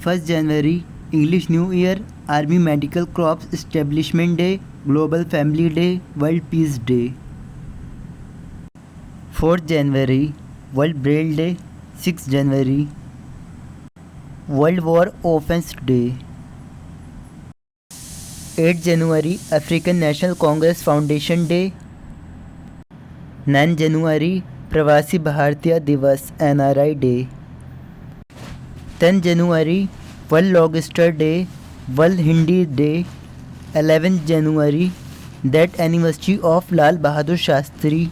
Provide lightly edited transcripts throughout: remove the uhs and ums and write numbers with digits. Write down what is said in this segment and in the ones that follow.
1st January English New Year, Army Medical Corps Establishment Day, Global Family Day, World Peace Day. 4th January World Braille Day, 6th January World War Offense Day. 8 January African National Congress Foundation Day. 9 January प्रवासी भारतीय दिवस NRI Day. 10 January World Lobster Day, World Hindi Day. 11 January Death Anniversary of Lal Bahadur Shastri.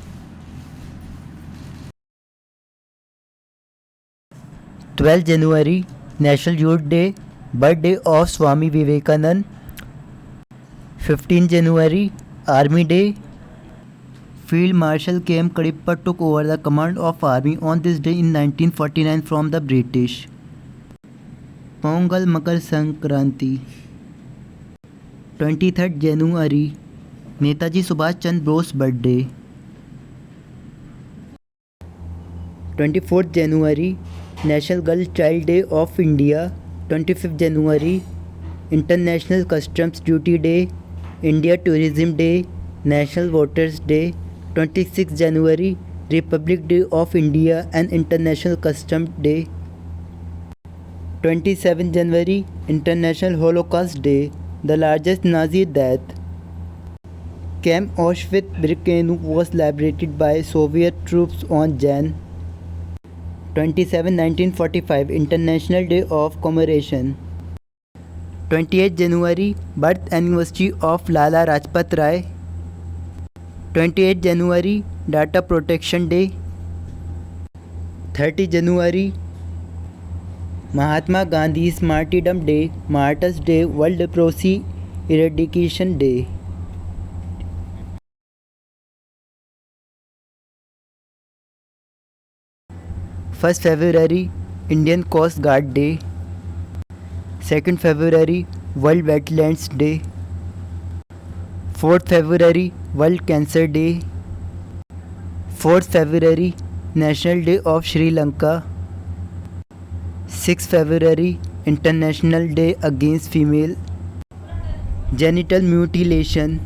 12 January National Youth Day, Birthday of Swami Vivekanand. 15 January Army Day. Field Marshal K.M. Kadippa took over the command of army on this day in 1949 from the British. Pongal Makar Sankranti. 23rd January Netaji Subhash Chandra Bose birthday. 24th January national girl child day of India. 25th January international customs duty day, India tourism day, national voters day. 26th January Republic day of India and international custom day. 27 January International Holocaust Day, the largest Nazi death. Camp Auschwitz-Birkenau was liberated by Soviet troops on Jan 27, 1945, International Day of Commemoration. 28 January Birth Anniversary of Lala Rajpat Rai. 28 January Data Protection Day. 30 January Mahatma Gandhi's Martyrdom Day, Martyrs Day, World Leprosy Eradication Day. First February Indian Coast Guard Day. 2nd February World Wetlands Day. 4th February World Cancer Day. 4th February National Day of Sri Lanka. 6th February International Day Against Female Genital Mutilation.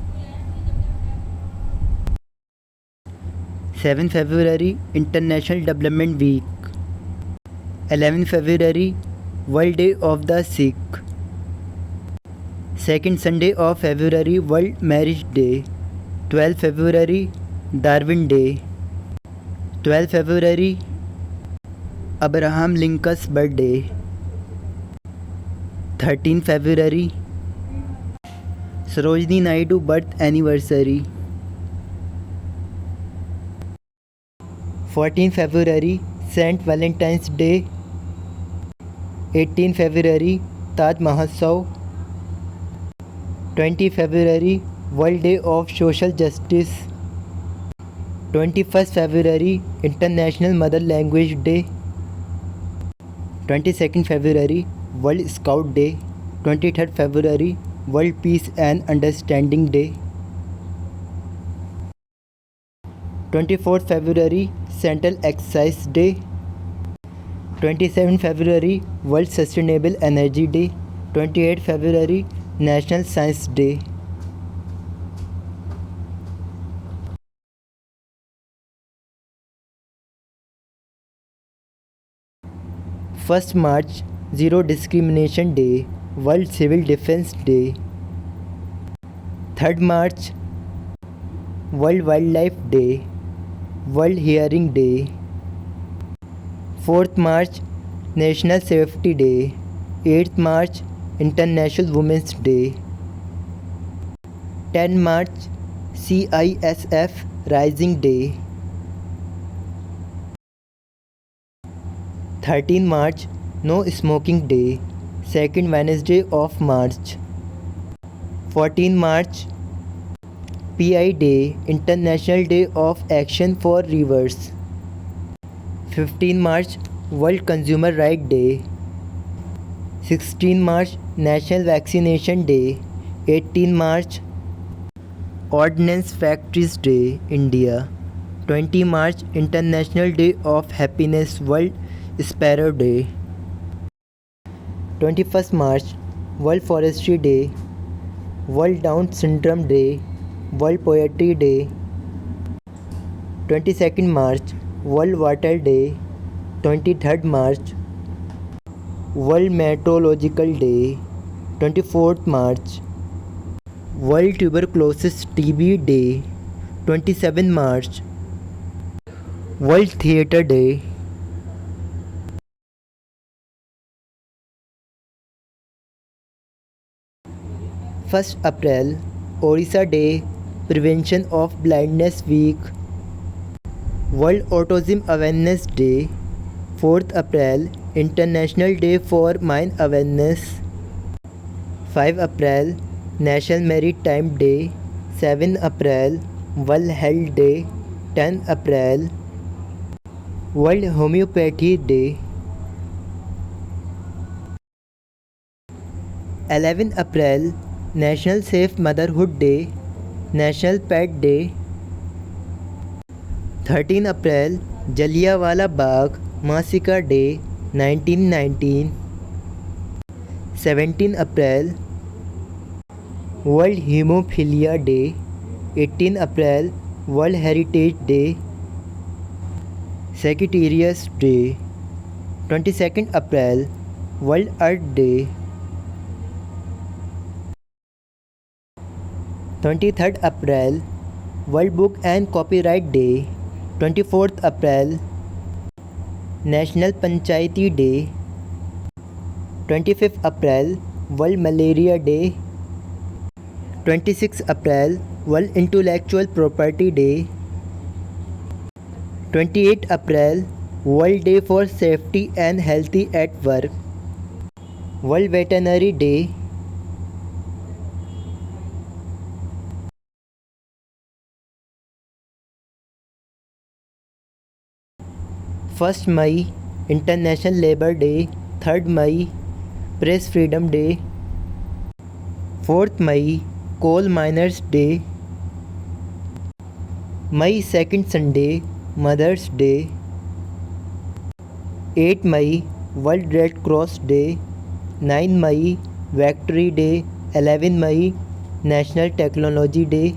7th February International Development Week. 11th February World Day of the Sick. 2nd Sunday of February World Marriage Day. 12th February Darwin Day. 12th February Abraham Lincoln's birthday. 13th February Sarojini Naidu birth anniversary. 14th February Saint Valentine's Day. 18th February Taj Mahotsav. 20 February World Day of Social Justice. 21st February International Mother Language Day. 22nd February World Scout Day. 23rd February World Peace and Understanding Day. 24th February Central Exercise Day. 27th February World Sustainable Energy Day. 28th February National Science Day. First March Zero Discrimination Day, World Civil Defense Day. 3rd March World Wildlife Day, World Hearing Day. 4th March National Safety Day. 8th March International Women's Day. 10 March CISF Rising Day. 13 March No Smoking Day, 2nd Wednesday of March. 14 March PI Day, International Day of Action for Rivers. 15 March World Consumer Right Day. 16 March National Vaccination Day. 18 March Ordnance Factories Day, India. 20 March International Day of Happiness, World Sparrow Day. 21st March, World Forestry Day, World Down Syndrome Day, World Poetry Day. 22nd March, World Water Day. 23rd March, World Meteorological Day. 24th March, World Tuberculosis TB Day. 27th March, World Theatre Day. 1st April, Orissa Day, Prevention of Blindness Week. World Autism Awareness Day. 4th April, International Day for Mine Awareness. 5 April, National Maritime Day. 7 April, World Health Day. 10 April, World Homeopathy Day. 11 April, National Safe Motherhood Day. National Pet Day. 13 April, Jallianwala Bagh Massacre Day 1919. 17 April, World Hemophilia Day. 18 April, World Heritage Day. Sagittarius Day. 22nd April, World Earth Day. 23rd April, World Book and Copyright Day. 24th April, National Panchayati Day. 25th April, World Malaria Day. 26th April, World Intellectual Property Day. 28th April, World Day for Safety and Healthy at Work. World Veterinary Day. 1st May, International Labour Day. 3rd May, Press Freedom Day. 4th May, Coal Miners Day. May 2nd Sunday, Mother's Day. 8 May, World Red Cross Day. 9 May, Victory Day. 11 May, National Technology Day.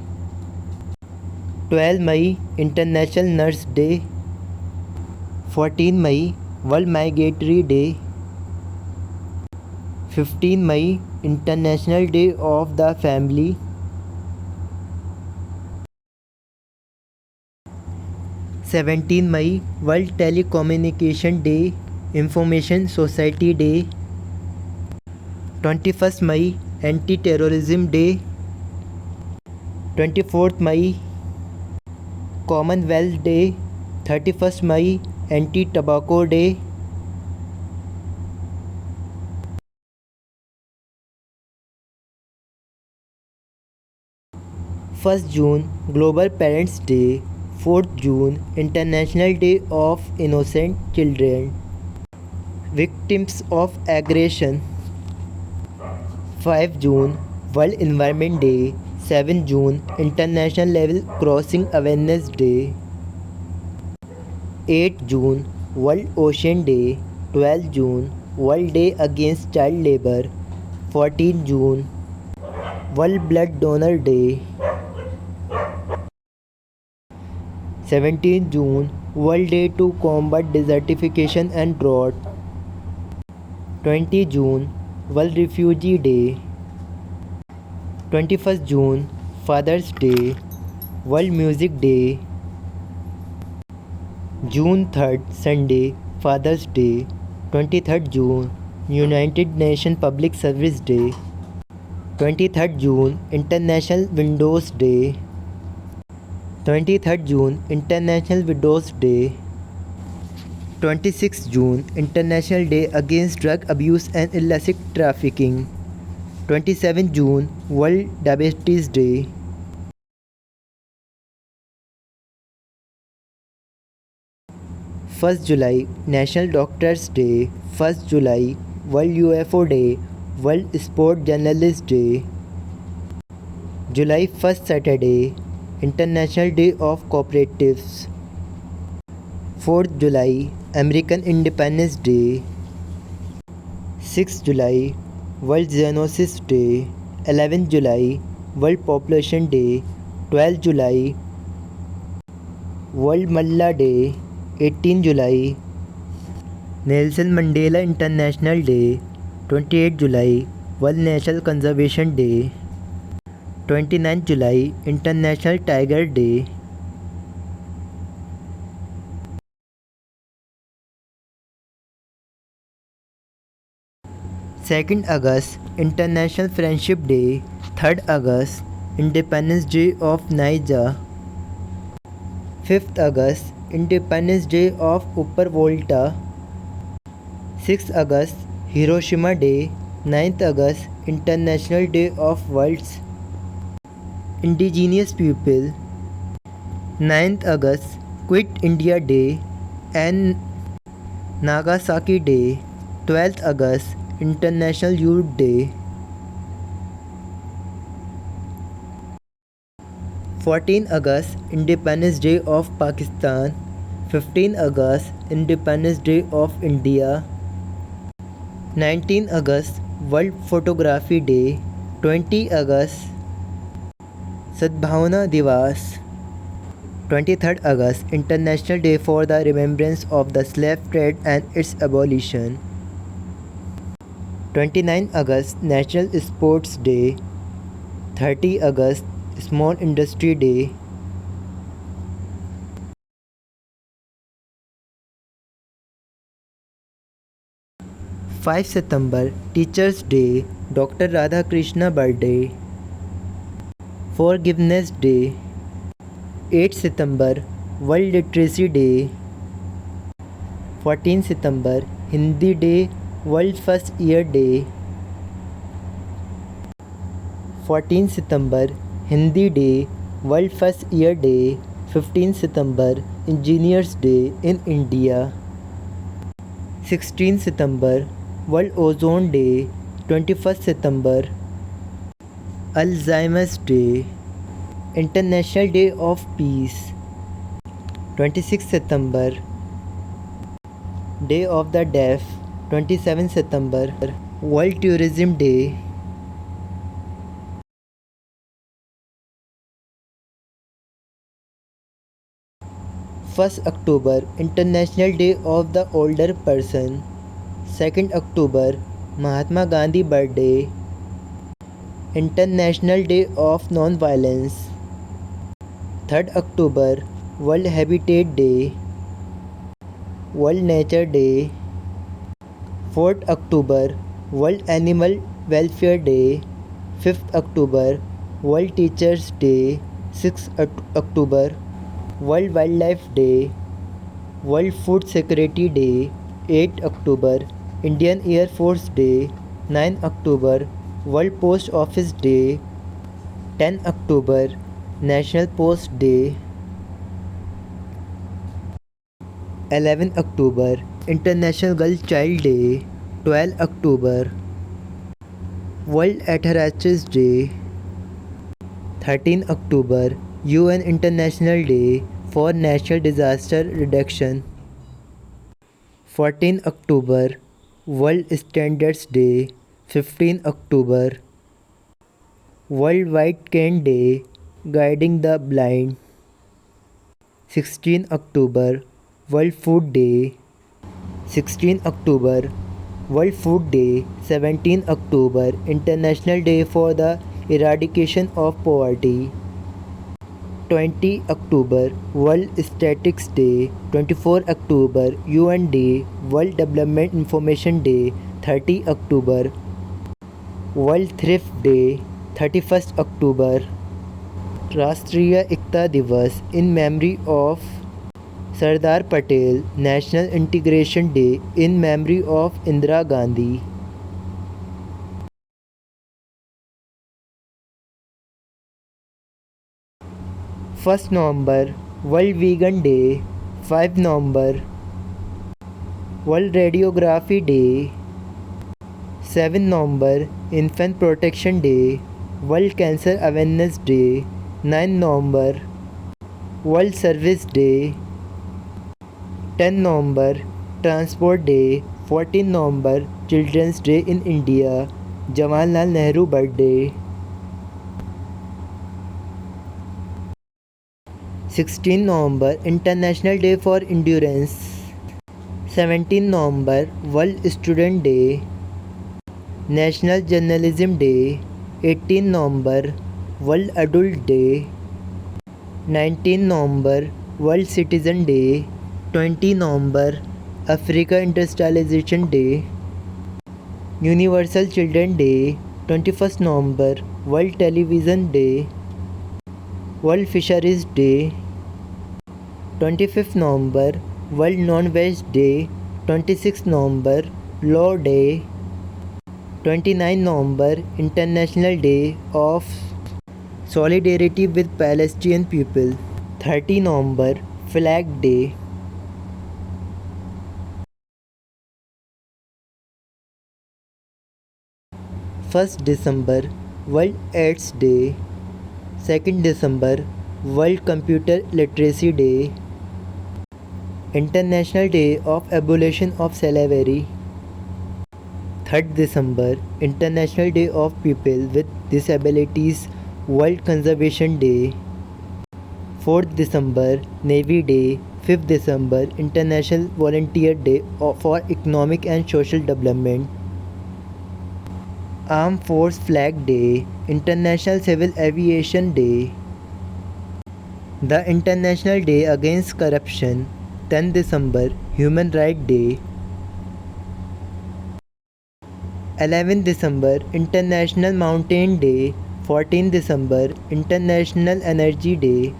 12 May, International Nurse Day. 14 May, World Migratory Day. 15 May, International Day of the Family. 17 May, World Telecommunication Day, Information Society Day. 21st May, Anti-Terrorism Day. 24th May, Commonwealth Day. 31st May, Anti-Tobacco Day. 1st June, Global Parents Day. 4th June, International Day of Innocent Children. Victims of Aggression. 5 June, World Environment Day. 7 June, International Level Crossing Awareness Day. 8 June, World Ocean Day. 12 June, World Day Against Child Labor. 14 June, World Blood Donor Day. 17 June, World Day to Combat Desertification and Drought. 20 June, World Refugee Day. 21st June, Father's Day. World Music Day. June 3rd, Sunday, Father's Day. 23rd June, United Nations Public Service Day. 23rd June, International Windows Day. 23rd June, International Widows Day. 26th June, International Day Against Drug Abuse and Illicit Trafficking. 27th June, World Diabetes Day. 1st July, National Doctors Day. 1st July, World UFO Day. World Sport Journalist Day. July 1st Saturday, International Day of Cooperatives. 4th July, American Independence Day. 6 July World Zoonosis Day, 11 July World Population Day, 12 July World Malla Day, 18 July Nelson Mandela International Day, 28 July World National Conservation Day, 29 July International Tiger Day, 2nd August International Friendship Day, 3rd August Independence Day of Niger, 5th August Independence Day of Upper Volta, 6th August Hiroshima Day, 9th August International Day of World's Indigenous People, 9th August Quit India Day and Nagasaki Day, 12th August International Youth Day, 14 August Independence Day of Pakistan, 15 August Independence Day of India, 19 August World Photography Day, 20 August Sadbhavana Divas, 23rd August International Day for the Remembrance of the Slave Trade and its Abolition, 29 August National Sports Day, 30 August Small Industry Day, 5 September Teachers Day, Dr. Radhakrishna birthday, Forgiveness Day, 8 September World Literacy Day, 14 September Hindi Day, World First Year Day, 14 September Hindi Day, World First Year Day, 15 September Engineers Day in India, 16 September World Ozone Day, 21st September Alzheimer's Day, International Day of Peace, 26 September Day of the Deaf, 27 September World Tourism Day, 1st October International Day of the Older Person, 2nd October Mahatma Gandhi birthday, International Day of Non-Violence, 3rd October World Habitat Day, World Nature Day, 4th October World Animal Welfare Day, 5th October World Teachers Day, 6th October World Wildlife Day, World Food Security Day, 8 October Indian Air Force Day, 9 October World Post Office Day, 10 October National Post Day, 11 October International Girl Child Day, 12 October World Athletics Day, 13 October UN International Day for Natural Disaster Reduction, 14 October World Standards Day, 15 October World White Cane Day, Guiding the Blind, 16 October World Food Day, 16 October World Food Day, 17 October International Day for the Eradication of Poverty, 20 October World Statistics Day, 24 October UN Day, World Development Information Day, 30 October World Thrift Day, 31st October Rashtriya Ekta Divas in memory of Sardar Patel, National Integration Day in memory of Indira Gandhi. 1st November World Vegan Day, 5 November World Radiography Day, 7 November Infant Protection Day, World Cancer Awareness Day, 9 November World Service Day, 10 November Transport Day 14 November Children's Day in India, Jawaharlal Nehru birthday. 16 November International Day for Endurance. 17 November World Student Day, National Journalism Day. 18 November World Adult Day. 19 November World Citizen Day. 20 November Africa Industrialization Day, Universal Children Day. 21st November World Television Day, World Fisheries Day. 25th November World Non-Veg Day. 26th November Law Day. 29 November International Day of Solidarity with Palestinian people. 30 November Flag Day. 1st December World AIDS Day. 2nd December World Computer Literacy Day, International Day of Abolition of Slavery. 3rd December International Day of People with Disabilities, World Conservation Day. 4th December Navy Day. 5th December International Volunteer Day for Economic and Social Development. Armed Force Flag Day, International Civil Aviation Day. The International Day Against Corruption. 10 December Human Rights Day. 11 December International Mountain Day. 14 December International Energy Day.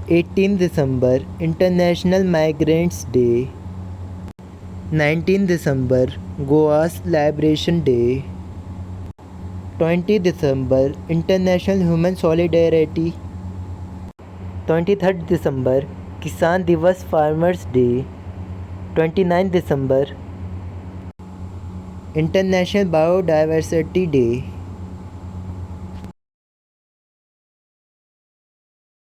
18 December International Migrants Day. 19 December Goa's Liberation Day. 20 December International Human Solidarity. 23rd December Kisan Divas Farmers Day. 29 December International Biodiversity Day.